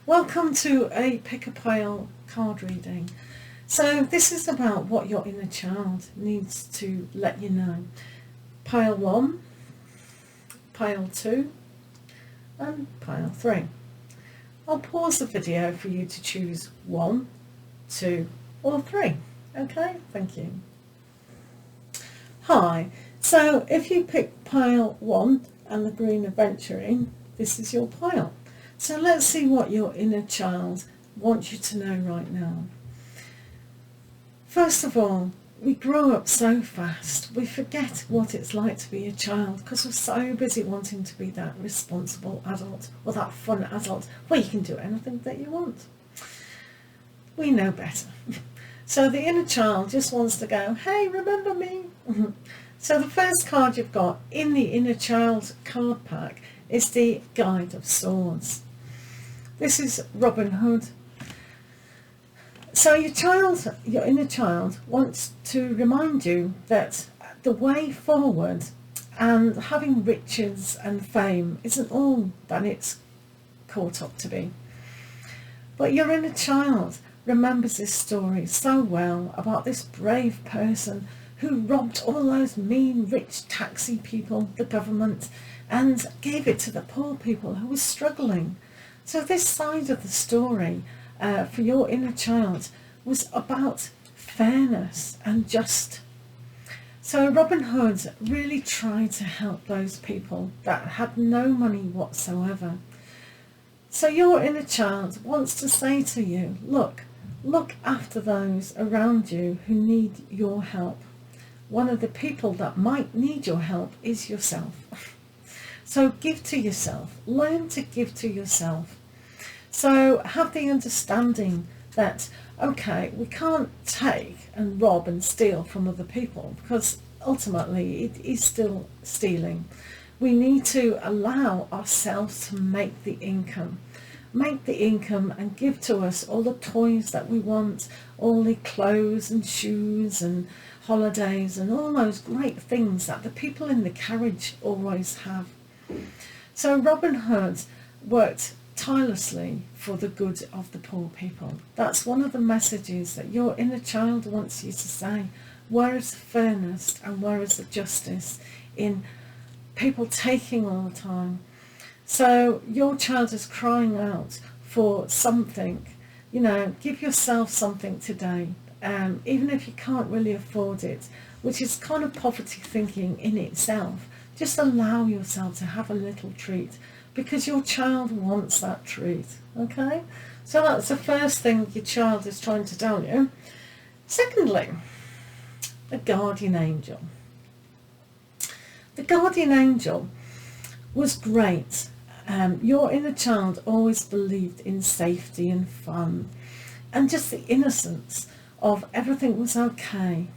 Welcome to a pickapile card reading. So this is about what your inner child needs to let you know. Pile 1, pile 2 and pile 3. I'll pause the video for you to choose 1, 2 or 3. Okay, thank you. Hi, so if you pick pile 1 and the green adventuring, this is your pile. So let's see what your inner child wants you to know right now. First of all, we grow up so fast, we forget what it's like to be a child because we're so busy wanting to be that responsible adult or that fun adult where you can do anything that you want. We know better. So the inner child just wants to go, hey, remember me? So the first card you've got in the inner child card pack is the Guide of Swords. This is Robin Hood. So your inner child wants to remind you that the way forward and having riches and fame isn't all that it's caught up to be. But your inner child remembers this story so well about this brave person who robbed all those mean rich taxi people, the government, and gave it to the poor people who were struggling. So this side of the story for your inner child was about fairness and just. So Robin Hood really tried to help those people that had no money whatsoever. So your inner child wants to say to you, look after those around you who need your help. One of the people that might need your help is yourself. So give to yourself, learn to give to yourself. So have the understanding that, okay, we can't take and rob and steal from other people because ultimately it is still stealing. We need to allow ourselves to make the income and give to us all the toys that we want, all the clothes and shoes and holidays and all those great things that the people in the carriage always have. So Robin Hood worked tirelessly for the good of the poor people. That's one of the messages that your inner child wants you to say. Where is the fairness and where is the justice in people taking all the time? So your child is crying out for something. You know, give yourself something today, even if you can't really afford it, which is kind of poverty thinking in itself. Just allow yourself to have a little treat because your child wants that treat, okay? So that's the first thing your child is trying to tell you. Secondly, a guardian angel. The guardian angel was great. Your inner child always believed in safety and fun and just the innocence of everything was okay.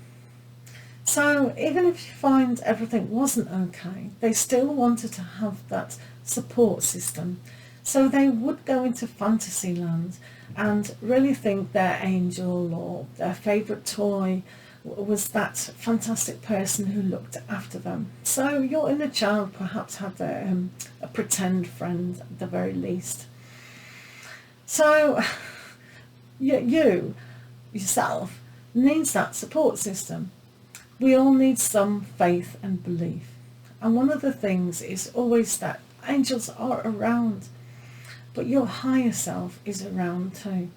So even if you find everything wasn't okay, they still wanted to have that support system. So they would go into fantasy land and really think their angel or their favourite toy was that fantastic person who looked after them. So your inner child perhaps had a pretend friend at the very least. So yourself needs that support system. We all need some faith and belief. And one of the things is always that angels are around, but your higher self is around too.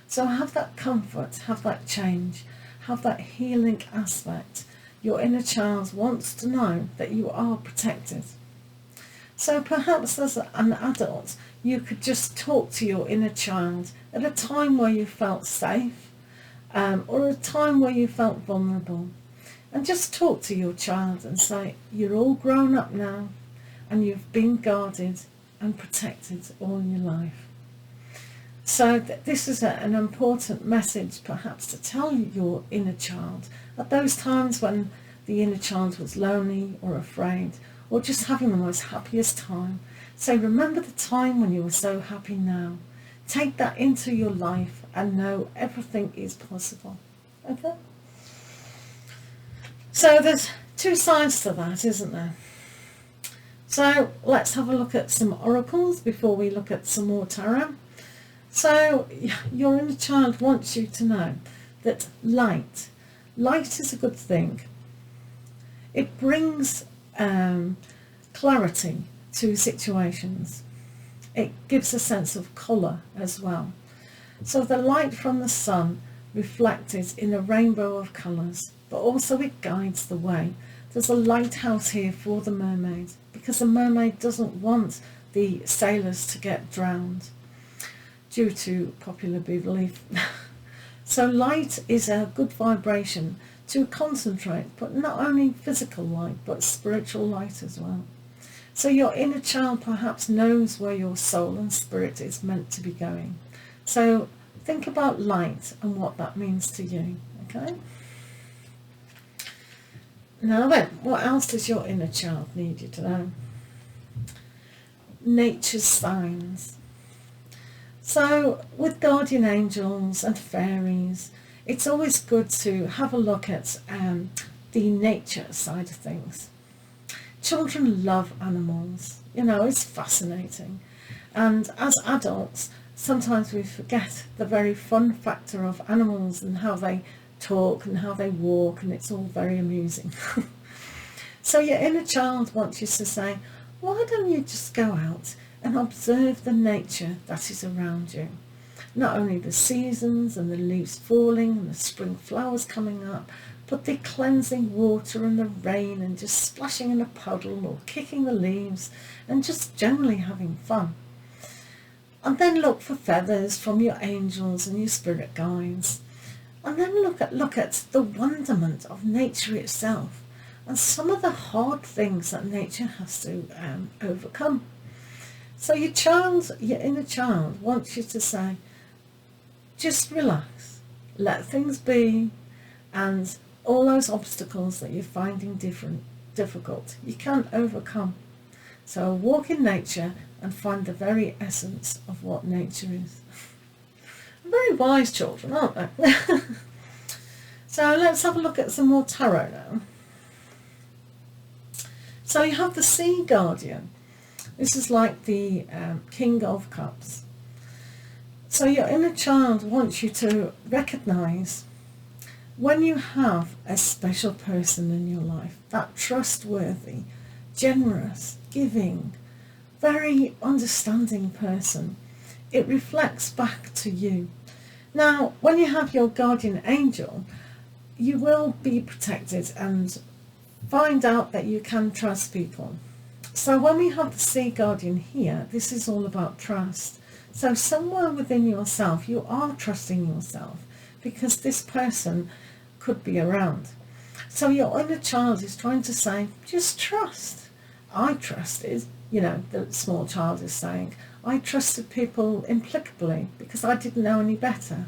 So have that comfort, have that change, have that healing aspect. Your inner child wants to know that you are protected. So perhaps as an adult, you could just talk to your inner child at a time where you felt safe, or a time where you felt vulnerable. And just talk to your child and say, you're all grown up now and you've been guarded and protected all your life. So this is an important message perhaps to tell your inner child at those times when the inner child was lonely or afraid or just having the most happiest time. So remember the time when you were so happy now. Take that into your life and know everything is possible. Okay? So there's two sides to that, isn't there? So let's have a look at some oracles before we look at some more tarot. So your inner child wants you to know that light is a good thing. It brings clarity to situations. It gives a sense of colour as well. So the light from the sun reflected in a rainbow of colours, but also it guides the way. There's a lighthouse here for the mermaid, because the mermaid doesn't want the sailors to get drowned due to popular belief. So light is a good vibration to concentrate, but not only physical light, but spiritual light as well. So your inner child perhaps knows where your soul and spirit is meant to be going. So think about light and what that means to you, okay? Now then, what else does your inner child need you to know? Nature's signs. So with guardian angels and fairies, it's always good to have a look at the nature side of things. Children love animals, you know, it's fascinating. And as adults, sometimes we forget the very fun factor of animals and how they talk and how they walk, and it's all very amusing. So your inner child wants you to say, why don't you just go out and observe the nature that is around you? Not only the seasons and the leaves falling and the spring flowers coming up, but the cleansing water and the rain and just splashing in a puddle or kicking the leaves and just generally having fun. And then look for feathers from your angels and your spirit guides. And then look at the wonderment of nature itself and some of the hard things that nature has to overcome. So your inner child wants you to say, just relax, let things be, and all those obstacles that you're finding difficult, you can't overcome. So walk in nature and find the very essence of what nature is. Very wise children, aren't they? So let's have a look at some more tarot now. So you have the Sea Guardian. This is like the King of Cups. So your inner child wants you to recognise when you have a special person in your life, that trustworthy, generous, giving, very understanding person, it reflects back to you. Now, when you have your guardian angel, you will be protected and find out that you can trust people. So when we have the Sea Guardian here, this is all about trust. So somewhere within yourself, you are trusting yourself because this person could be around. So your inner child is trying to say, just trust. I trusted, you know, the small child is saying, I trusted people implacably because I didn't know any better.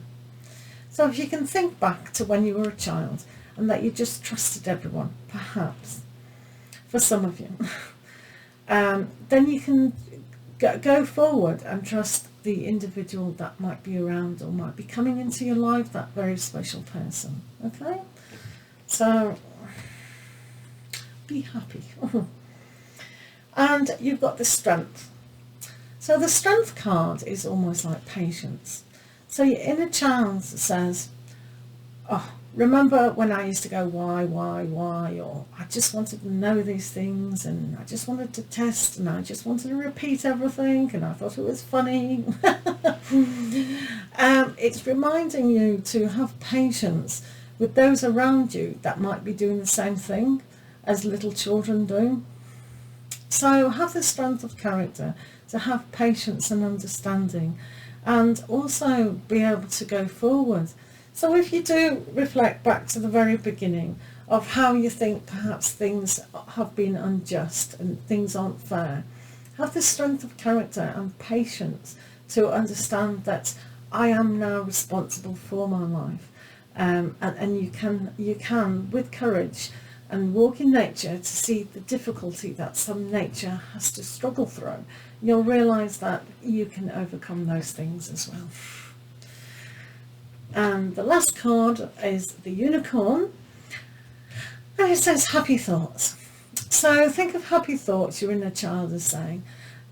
So if you can think back to when you were a child and that you just trusted everyone, perhaps, for some of you, then you can go forward and trust the individual that might be around or might be coming into your life, that very special person, okay? So be happy. And you've got the Strength. So the Strength card is almost like patience. So your inner child says, oh, remember when I used to go, why, or I just wanted to know these things and I just wanted to test and I just wanted to repeat everything and I thought it was funny. It's reminding you to have patience with those around you that might be doing the same thing as little children do. So have the strength of character to have patience and understanding and also be able to go forward. So if you do reflect back to the very beginning of how you think perhaps things have been unjust and things aren't fair, have the strength of character and patience to understand that I am now responsible for my life, and you can with courage and walk in nature to see the difficulty that some nature has to struggle through. You'll realise that you can overcome those things as well. And the last card is the Unicorn, and it says happy thoughts. So think of happy thoughts your inner child is saying,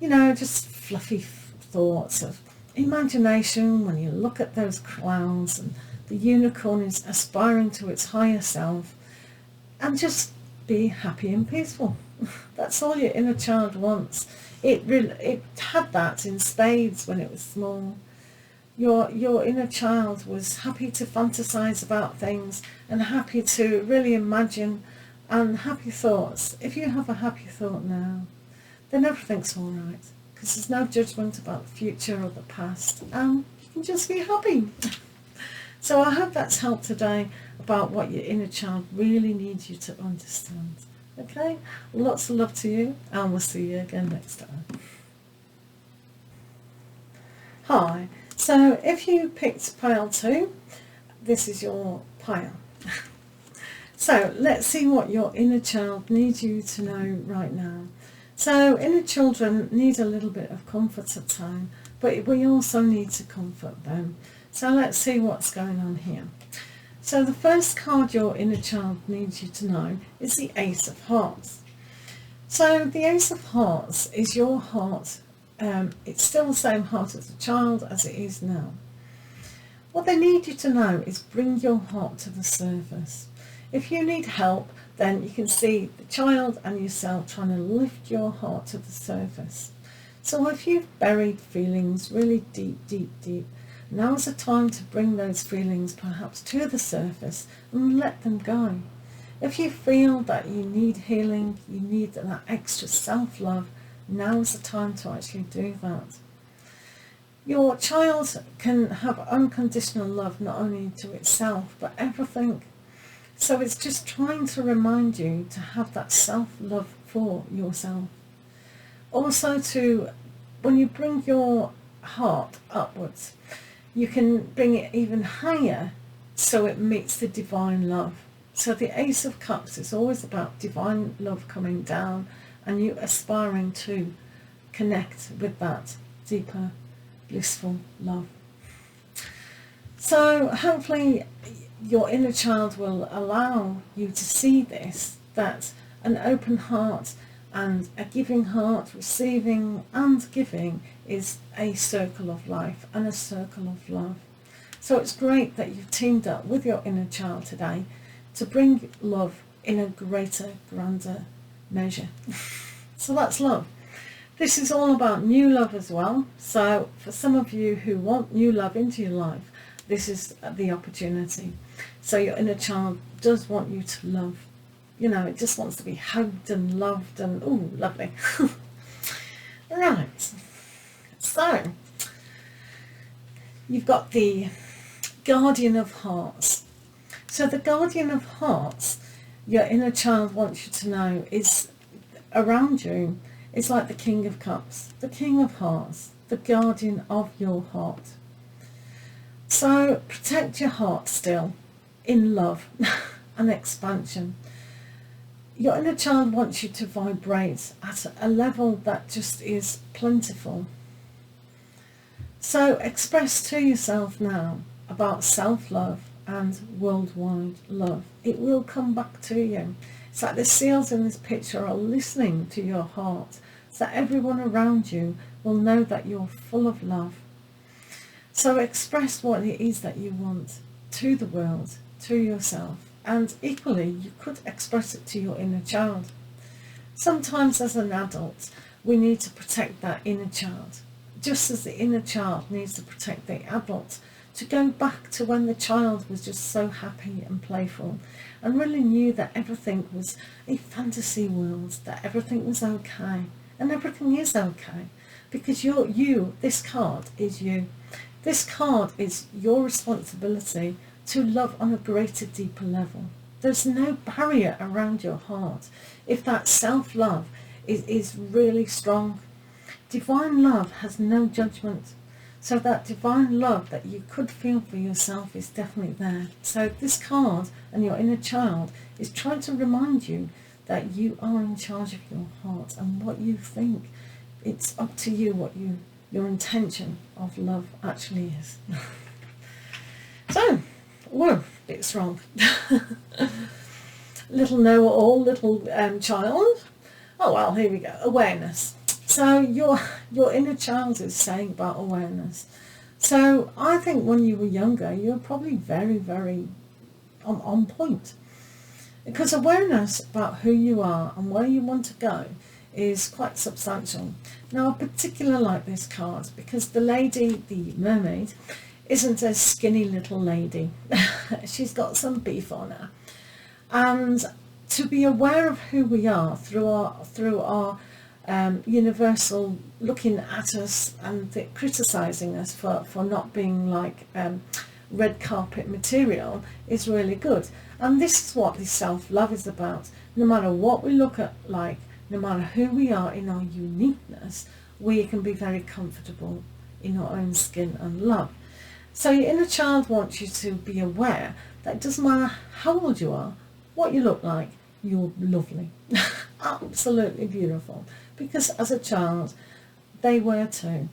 you know, just fluffy thoughts of imagination when you look at those clouds and the unicorn is aspiring to its higher self, and just be happy and peaceful. That's all your inner child wants. It had that in spades when it was small. Your inner child was happy to fantasize about things and happy to really imagine, and happy thoughts. If you have a happy thought now, then everything's all right, because there's no judgment about the future or the past, and you can just be happy. So I hope that's helped today about what your inner child really needs you to understand. Okay, lots of love to you, and we'll see you again next time. Hi, so if you picked pile 2, this is your pile. So let's see what your inner child needs you to know right now. So inner children need a little bit of comfort at time, but we also need to comfort them. So let's see what's going on here. So the first card your inner child needs you to know is the Ace of Hearts. So the Ace of Hearts is your heart. It's still the same heart as a child as it is now. What they need you to know is bring your heart to the surface. If you need help, then you can see the child and yourself trying to lift your heart to the surface. So if you've buried feelings really deep, deep, deep, now's the time to bring those feelings perhaps to the surface and let them go. If you feel that you need healing, you need that extra self-love, now's the time to actually do that. Your child can have unconditional love not only to itself but everything. So it's just trying to remind you to have that self-love for yourself. Also, when you bring your heart upwards, you can bring it even higher so it meets the divine love. So the Ace of Cups is always about divine love coming down and you aspiring to connect with that deeper, blissful love. So hopefully your inner child will allow you to see this, that an open heart and a giving heart, receiving and giving, is a circle of life and a circle of love. So it's great that you've teamed up with your inner child today to bring love in a greater, grander measure. So that's love. This is all about new love as well. So for some of you who want new love into your life, this is the opportunity. So your inner child does want you to love. You know, it just wants to be hugged and loved and, ooh, lovely. Right. So, you've got the Guardian of Hearts. So the Guardian of Hearts, your inner child wants you to know, is around you. It's like the King of Cups, the King of Hearts, the guardian of your heart. So protect your heart still in love and expansion. Your inner child wants you to vibrate at a level that just is plentiful. So express to yourself now about self-love and worldwide love. It will come back to you. It's like the seals in this picture are listening to your heart, so that everyone around you will know that you're full of love. So express what it is that you want to the world, to yourself, and equally you could express it to your inner child. Sometimes as an adult we need to protect that inner child, just as the inner child needs to protect the adult, to go back to when the child was just so happy and playful and really knew that everything was a fantasy world, that everything was okay, and everything is okay, because this card is you. This card is your responsibility to love on a greater, deeper level. There's no barrier around your heart if that self-love is really strong. Divine love has no judgment. So that divine love that you could feel for yourself is definitely there. So this card and your inner child is trying to remind you that you are in charge of your heart and what you think. It's up to you what your intention of love actually is. So, whoa, a bit strong. Little know-all, little child. Oh well, here we go. Awareness. So So your inner child is saying about awareness. So I think when you were younger, you were probably very, very on point. Because awareness about who you are and where you want to go is quite substantial. Now, I particularly like this card because the lady, the mermaid, isn't a skinny little lady. She's got some beef on her. And to be aware of who we are through our universal looking at us and criticising us for not being like red carpet material is really good. And this is what this self-love is about. No matter what we look at like, no matter who we are in our uniqueness, we can be very comfortable in our own skin and love. So your inner child wants you to be aware that it doesn't matter how old you are, what you look like, you're lovely. Absolutely beautiful. Because as a child, they were too.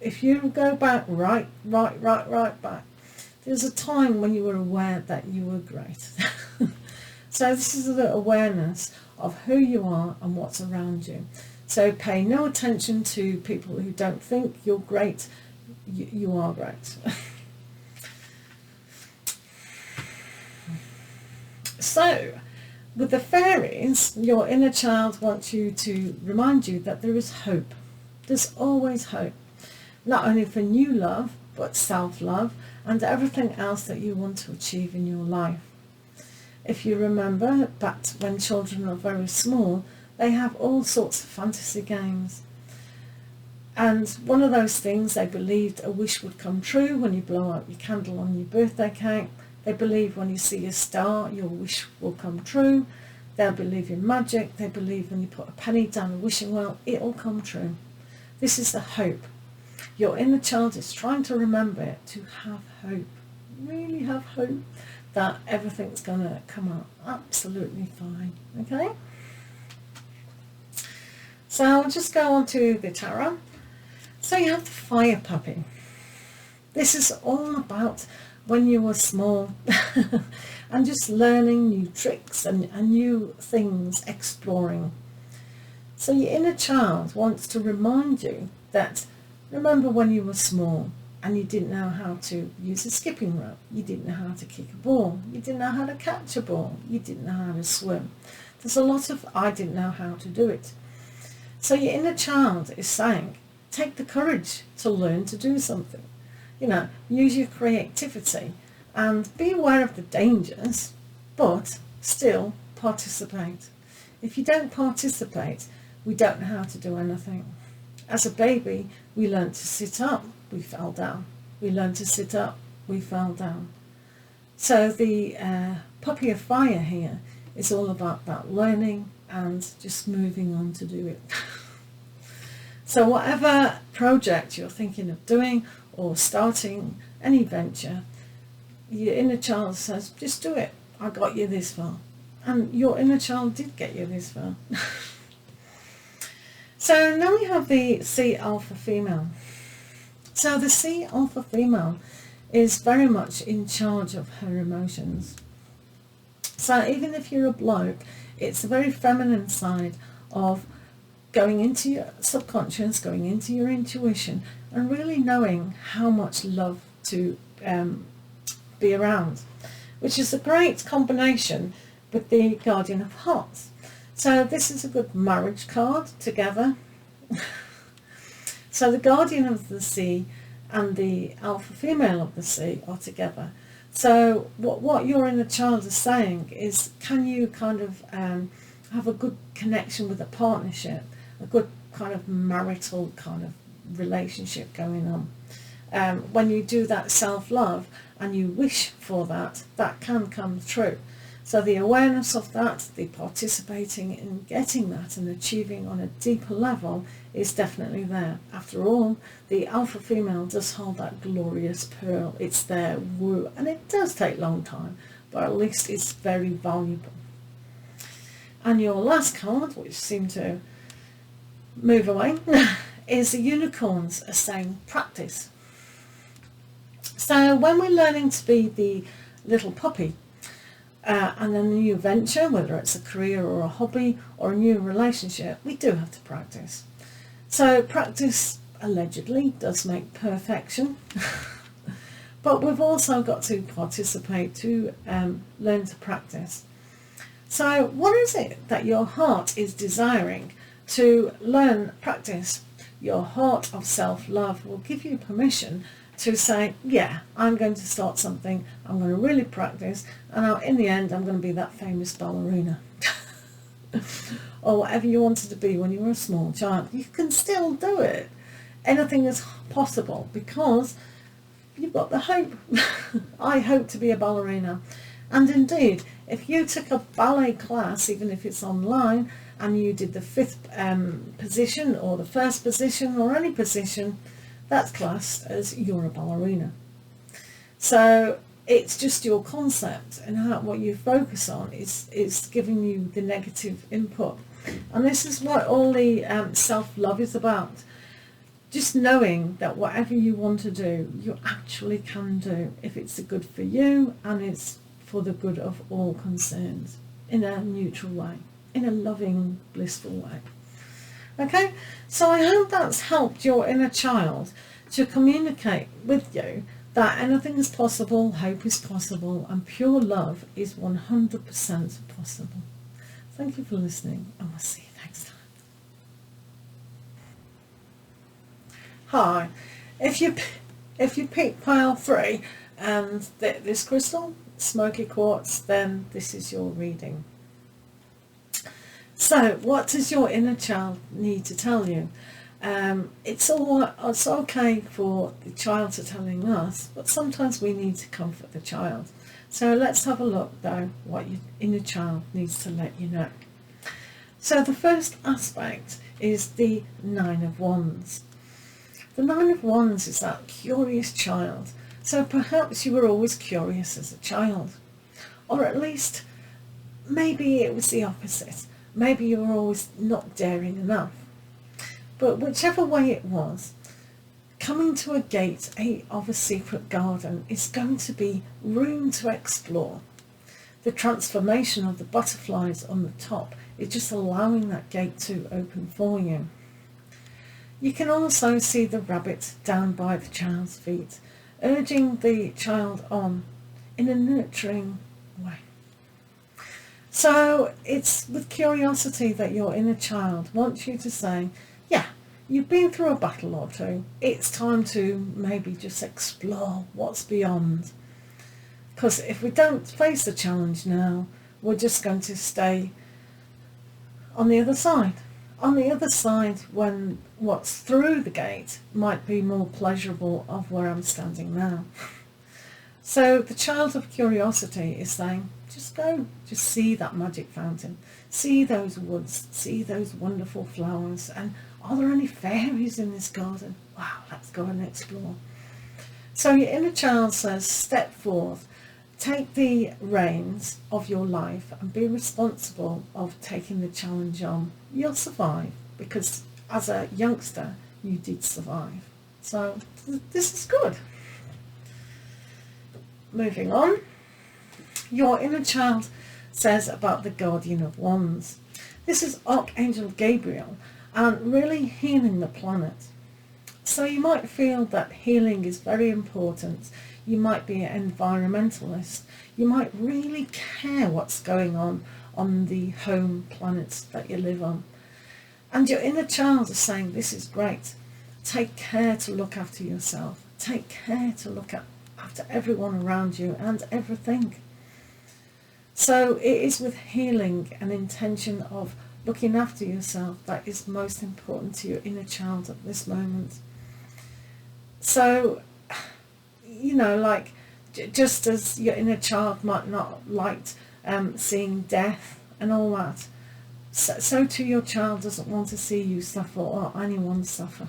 If you go back right back, there's a time when you were aware that you were great. So this is the awareness of who you are and what's around you. So pay no attention to people who don't think you're great. You are great. So with the fairies, your inner child wants you to remind you that there is hope. There's always hope. Not only for new love, but self-love and everything else that you want to achieve in your life. If you remember back to when children are very small, they have all sorts of fantasy games. And one of those things, they believed a wish would come true when you blow out your candle on your birthday cake. They believe when you see a star, your wish will come true. They'll believe in magic. They believe when you put a penny down a wishing well, it'll come true. This is the hope. Your inner child is trying to remember it, to have hope. Really have hope that everything's going to come out absolutely fine. Okay? So I'll just go on to the tarot. So you have the fire puppy. This is all about when you were small and just learning new tricks and new things, exploring. So your inner child wants to remind you that remember when you were small and you didn't know how to use a skipping rope, you didn't know how to kick a ball, you didn't know how to catch a ball, you didn't know how to swim. There's a lot of I didn't know how to do it. So your inner child is saying, take the courage to learn to do something. You know, use your creativity and be aware of the dangers, but still participate. If you don't participate, we don't know how to do anything. As a baby, we learned to sit up, we fell down. We learned to sit up, we fell down. So the puppy of fire here is all about that learning and just moving on to do it. So whatever project you're thinking of doing or starting any venture, your inner child says, just do it. I got you this far. And your inner child did get you this far. So now we have the Sea Alpha female. So the Sea Alpha female is very much in charge of her emotions. So even if you're a bloke, it's a very feminine side of going into your subconscious, going into your intuition, and really knowing how much love to be around, which is a great combination with the Guardian of Hearts. So this is a good marriage card together. So the Guardian of the Sea and the Alpha female of the Sea are together. So what your inner child is saying is, can you kind of have a good connection with a partnership, a good kind of marital kind of relationship going on. When you do that self-love and you wish for that, that can come true. So the awareness of that, the participating in getting that and achieving on a deeper level is definitely there. After all, the alpha female does hold that glorious pearl. It's their woo, and it does take a long time, but at least it's very valuable. And your last card, which seemed to move away, is the unicorns are saying practice. So when we're learning to be the little puppy, and a new venture, whether it's a career or a hobby or a new relationship, we do have to practice. So practice allegedly does make perfection. But we've also got to participate to learn to practice. So what is it that your heart is desiring to learn, practice? Your heart of self-love will give you permission to say, yeah, I'm going to start something, I'm going to really practice, and in the end I'm going to be that famous ballerina. Or whatever you wanted to be when you were a small child. You can still do it. Anything is possible because you've got the hope. I hope to be a ballerina. And indeed, if you took a ballet class, even if it's online, and you did the 5th position or the 1st position or any position, that's classed as you're a ballerina. So it's just your concept, and what you focus on is giving you the negative input. And this is what all the self-love is about. Just knowing that whatever you want to do, you actually can do if it's good for you and it's for the good of all concerned, in a neutral way, in a loving, blissful way. Okay, so I hope that's helped your inner child to communicate with you that anything is possible, hope is possible, and pure love is 100% possible. Thank you for listening, and we'll see you next time. Hi, if you pick pile 3 and this crystal, smoky quartz, then this is your reading. So what does your inner child need to tell you? It's okay for the child to telling us, but sometimes we need to comfort the child. So let's have a look though what your inner child needs to let you know. So the first aspect is the 9 of Wands. The 9 of Wands is that curious child. So perhaps you were always curious as a child, or at least maybe it was the opposite. Maybe you were always not daring enough. But whichever way it was, coming to a gate of a secret garden is going to be room to explore. The transformation of the butterflies on the top is just allowing that gate to open for you. You can also see the rabbit down by the child's feet, urging the child on in a nurturing way. So it's with curiosity that your inner child wants you to say, yeah, you've been through a battle or two, it's time to maybe just explore what's beyond. Because if we don't face the challenge now, we're just going to stay on the other side. On the other side, when what's through the gate might be more pleasurable of where I'm standing now. So the child of curiosity is saying, just go, just see that magic fountain, see those woods, see those wonderful flowers, and are there any fairies in this garden? Wow, let's go and explore. So your inner child says, step forth, take the reins of your life and be responsible of taking the challenge on. You'll survive, because as a youngster you did survive. So this is good. Moving on, your inner child says about the Guardian of Wands. This is Archangel Gabriel, and really healing the planet. So you might feel that healing is very important. You might be an environmentalist. You might really care what's going on the home planet that you live on. And your inner child is saying, this is great. Take care to look after yourself. Take care to look after everyone around you and everything. So it is with healing and intention of looking after yourself that is most important to your inner child at this moment. So, you know, like, just as your inner child might not like seeing death and all that, so too your child doesn't want to see you suffer or anyone suffer.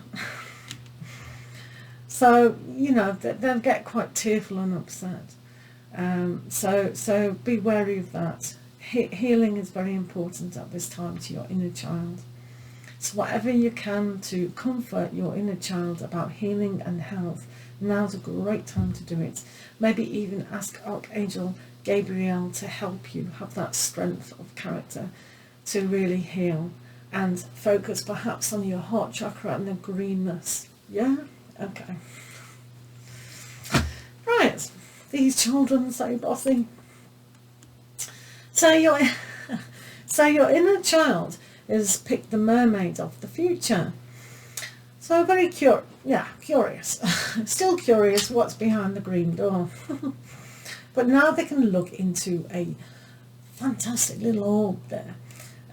So, you know, they'll get quite tearful and upset. So be wary of that. Healing is very important at this time to your inner child. So whatever you can to comfort your inner child about healing and health, now's a great time to do it. Maybe even ask Archangel Gabriel to help you have that strength of character to really heal and focus perhaps on your heart chakra and the greenness. Yeah? Okay. Right. These children so bossy. So your inner child has picked the mermaid of the future. So very curious. Still curious what's behind the green door. But now they can look into a fantastic little orb there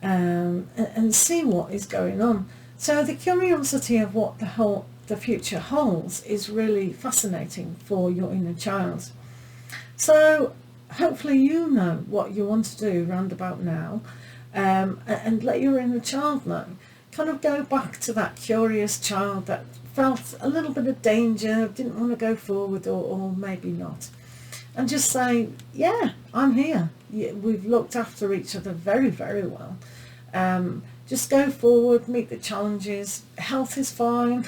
and see what is going on. So the curiosity of what the future holds is really fascinating for your inner child. So hopefully you know what you want to do round about now, and let your inner child know. Kind of go back to that curious child that felt a little bit of danger, didn't want to go forward, or maybe not. And just say, yeah, I'm here. We've looked after each other very, very well. Just go forward, meet the challenges. Health is fine.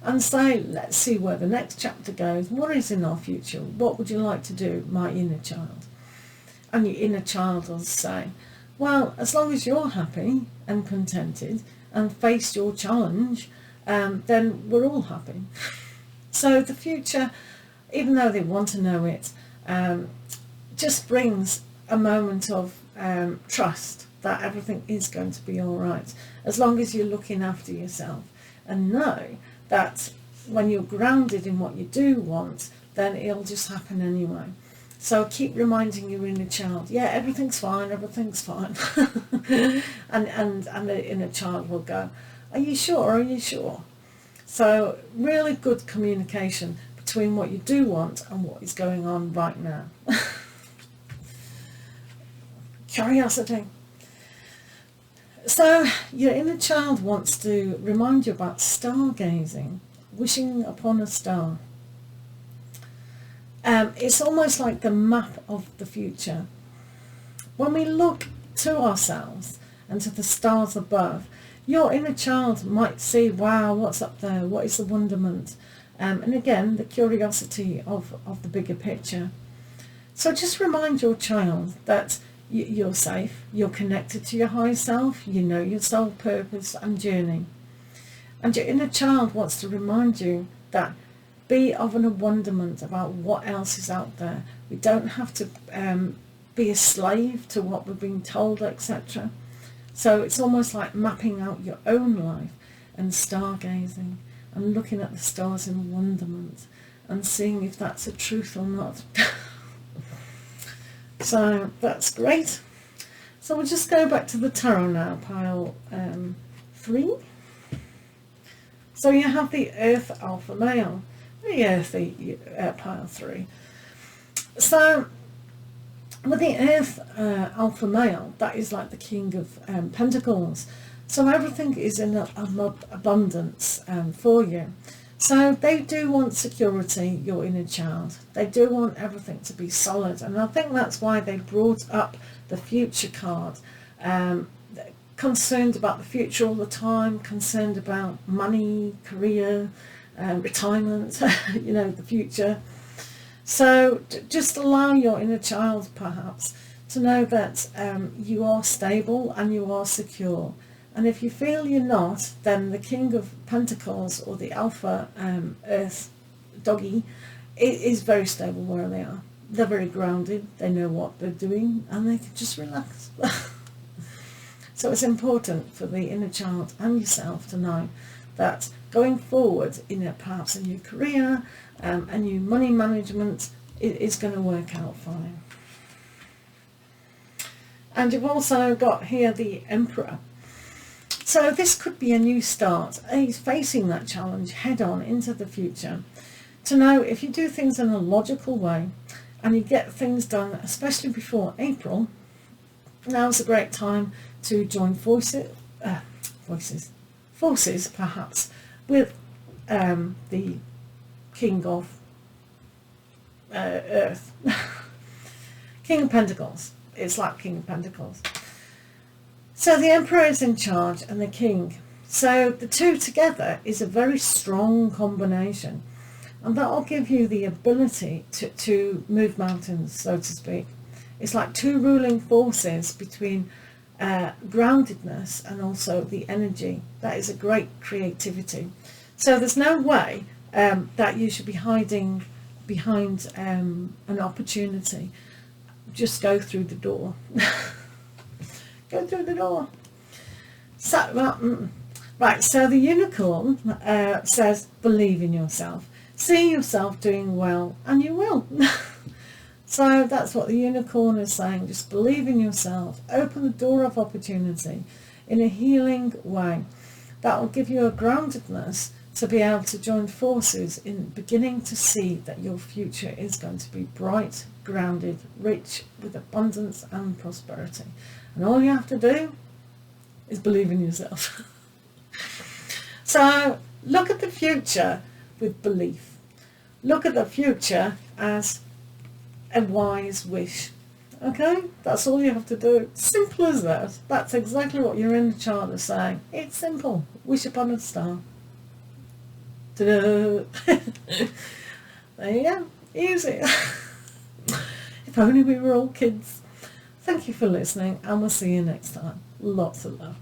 And say, let's see where the next chapter goes. What is in our future? What would you like to do, my inner child? And your inner child will say, well, as long as you're happy and contented and face your challenge, then we're all happy. So the future, even though they want to know it, just brings a moment of trust that everything is going to be all right, as long as you're looking after yourself, and know that when you're grounded in what you do want, then it'll just happen anyway. So keep reminding your inner child, yeah, everything's fine, everything's fine. and the inner child will go, are you sure, are you sure? So really good communication between what you do want and what is going on right now. Curiosity. So your inner child wants to remind you about stargazing, wishing upon a star. It's almost like the map of the future. When we look to ourselves and to the stars above, your inner child might see, wow, what's up there? What is the wonderment? And again, the curiosity of the bigger picture. So just remind your child that you're safe, you're connected to your higher self, you know your soul purpose and journey. And your inner child wants to remind you that be of an wonderment about what else is out there. We don't have to be a slave to what we're being told, etc. So it's almost like mapping out your own life and stargazing and looking at the stars in wonderment and seeing if that's a truth or not. So that's great. So we'll just go back to the tarot now, pile 3. So you have the Earth Alpha Male, the Earthy pile 3. So with the Earth Alpha Male, that is like the King of Pentacles. So everything is in abundance for you. So they do want security, your inner child. They do want everything to be solid. And I think that's why they brought up the future card. Concerned about the future all the time, concerned about money, career, retirement, you know, the future. So just allow your inner child perhaps to know that you are stable and you are secure. And if you feel you're not, then the King of Pentacles or the Alpha Earth Doggy is very stable where they are. They're very grounded, they know what they're doing, and they can just relax. So it's important for the inner child and yourself to know that going forward in perhaps a new career, a new money management, it is going to work out fine. And you've also got here the Emperor. So this could be a new start. He's facing that challenge head on into the future. To know if you do things in a logical way and you get things done, especially before April, now's a great time to join forces perhaps with the King of Earth. King of Pentacles. It's like King of Pentacles. So the Emperor is in charge and the King. So the two together is a very strong combination. And that will give you the ability to move mountains, so to speak. It's like two ruling forces between groundedness, and also the energy. That is a great creativity. So there's no way that you should be hiding behind an opportunity. Just go through the door. Go through the door. So, right, so the unicorn says, believe in yourself. See yourself doing well, and you will. So that's what the unicorn is saying. Just believe in yourself. Open the door of opportunity in a healing way. That will give you a groundedness to be able to join forces in beginning to see that your future is going to be bright, grounded, rich, with abundance and prosperity. And all you have to do is believe in yourself. So look at the future with belief. Look at the future as a wise wish. Okay, that's all you have to do. Simple as that. That's exactly what your inner child is saying. It's simple. Wish upon a star. Ta-da! There you go. Easy. If only we were all kids. Thank you for listening, and we'll see you next time. Lots of love.